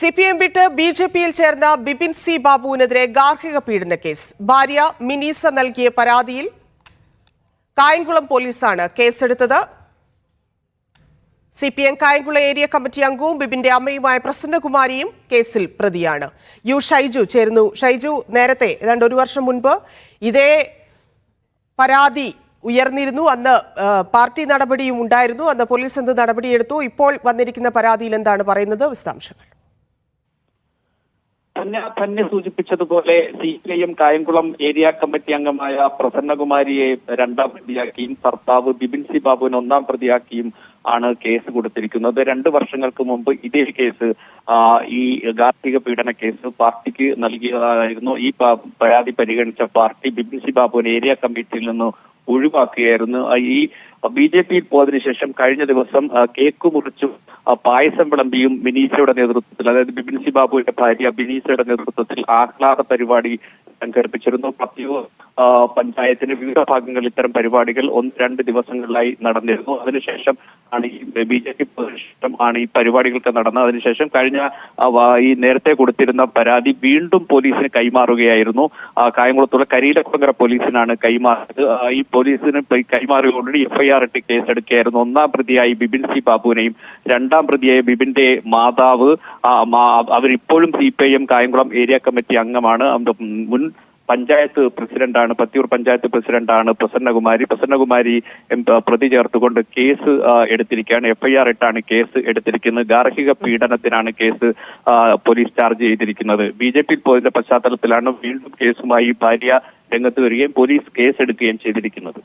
CPM വിട്ട് BJPയിൽ ചേർന്ന Bipin C ബാബുവിനെതിരെ ഗാർഹിക പീഡന കേസ്. ഭാര്യ മിനീസ നൽകിയ പരാതിയിൽ കായംകുളം പോലീസാണ് കേസെടുത്തത്. CPM കായംകുളം ഏരിയ കമ്മിറ്റി അംഗവും ബിപിന്റെ അമ്മയുമായ പ്രസന്നകുമാരിയും കേസിൽ പ്രതിയാണ്. ഷൈജു ചേരുന്നു. ഷൈജു, നേരത്തെ ഏതാണ്ട് ഒരു വർഷം മുൻപ് ഇതേ പരാതി ഉയർന്നിരുന്നു. അന്ന് പാർട്ടി നടപടിയും ഉണ്ടായിരുന്നു. അന്ന് പോലീസ് എന്ത് നടപടിയെടുത്തു? ഇപ്പോൾ വന്നിരിക്കുന്ന പരാതിയിൽ എന്താണ് പറയുന്നത്? വിശദാംശങ്ങൾ. തന്നെ സൂചിപ്പിച്ചതുപോലെ CPIM കായംകുളം ഏരിയ കമ്മിറ്റി അംഗമായ പ്രസന്നകുമാരിയെ രണ്ടാം പ്രതിയാക്കിയും ഭർത്താവ് ബിപിൻ സി ബാബുവിനെ ഒന്നാം പ്രതിയാക്കിയും ആണ് കേസ് കൊടുത്തിരിക്കുന്നത്. 2 വർഷങ്ങൾക്ക് മുമ്പ് ഇതേ കേസ്, ഈ ഗാർഹിക പീഡന കേസ് പാർട്ടിക്ക് നൽകിയതായിരുന്നു. ഈ പരാതി പരിഗണിച്ച പാർട്ടി ബിപിൻ സി ബാബുവിനെ ഏരിയ കമ്മിറ്റിയിൽ നിന്ന് ഒഴിവാക്കുകയായിരുന്നു. ഈ BJPയിൽ പോയതിനു ശേഷം കഴിഞ്ഞ ദിവസം കേക്ക് മുറിച്ചും പായസം വിളമ്പിയും മിനീസയുടെ നേതൃത്വത്തിൽ, അതായത് ബിപിൻ സി ബാബുവിന്റെ ഭാര്യ ബിനീസയുടെ നേതൃത്വത്തിൽ ആഹ്ലാദ പരിപാടി സംഘടിപ്പിച്ചിരുന്നു. പത്തിയൂർ പഞ്ചായത്തിന്റെ വിവിധ ഭാഗങ്ങളിൽ ഇത്തരം പരിപാടികൾ 1-2 ദിവസങ്ങളിലായി നടന്നിരുന്നു. അതിനുശേഷം ആണ് ഈ BJP ആണ് ഈ പരിപാടികൾക്ക് നടന്നത്. അതിനുശേഷം കഴിഞ്ഞ ഈ നേരത്തെ കൊടുത്തിരുന്ന പരാതി വീണ്ടും പോലീസിന് കൈമാറുകയായിരുന്നു. കായംകുളത്തുള്ള കരിയിലക്കുളങ്ങര പോലീസിനാണ് കൈമാറിയത്. ഈ പോലീസിന് കൈമാറിയോടുകൂടി FIR ഇട്ട് കേസെടുക്കുകയായിരുന്നു. ഒന്നാം പ്രതിയായി ബിപിൻ സി ബാബുവിനെയും രണ്ടാം പ്രതിയായ ബിപിന്റെ മാതാവ്, അവരിപ്പോഴും CPIM കായംകുളം ഏരിയ കമ്മിറ്റി അംഗമാണ്. മുൻ പഞ്ചായത്ത് പ്രസിഡന്റാണ്, പത്തിയൂർ പഞ്ചായത്ത് പ്രസിഡന്റാണ് പ്രസന്നകുമാരി പ്രതി ചേർത്തുകൊണ്ട് കേസ് എടുത്തിരിക്കുകയാണ്. FIR ഇട്ടാണ് കേസ് എടുത്തിരിക്കുന്നത്. ഗാർഹിക പീഡനത്തിനാണ് കേസ് പോലീസ് ചാർജ് ചെയ്തിരിക്കുന്നത്. BJPയിൽ പോയതിന്റെ പശ്ചാത്തലത്തിലാണ് വീണ്ടും കേസുമായി ഭാര്യ രംഗത്ത് വരികയും പോലീസ് കേസ് എടുക്കുകയും ചെയ്തിരിക്കുന്നത്.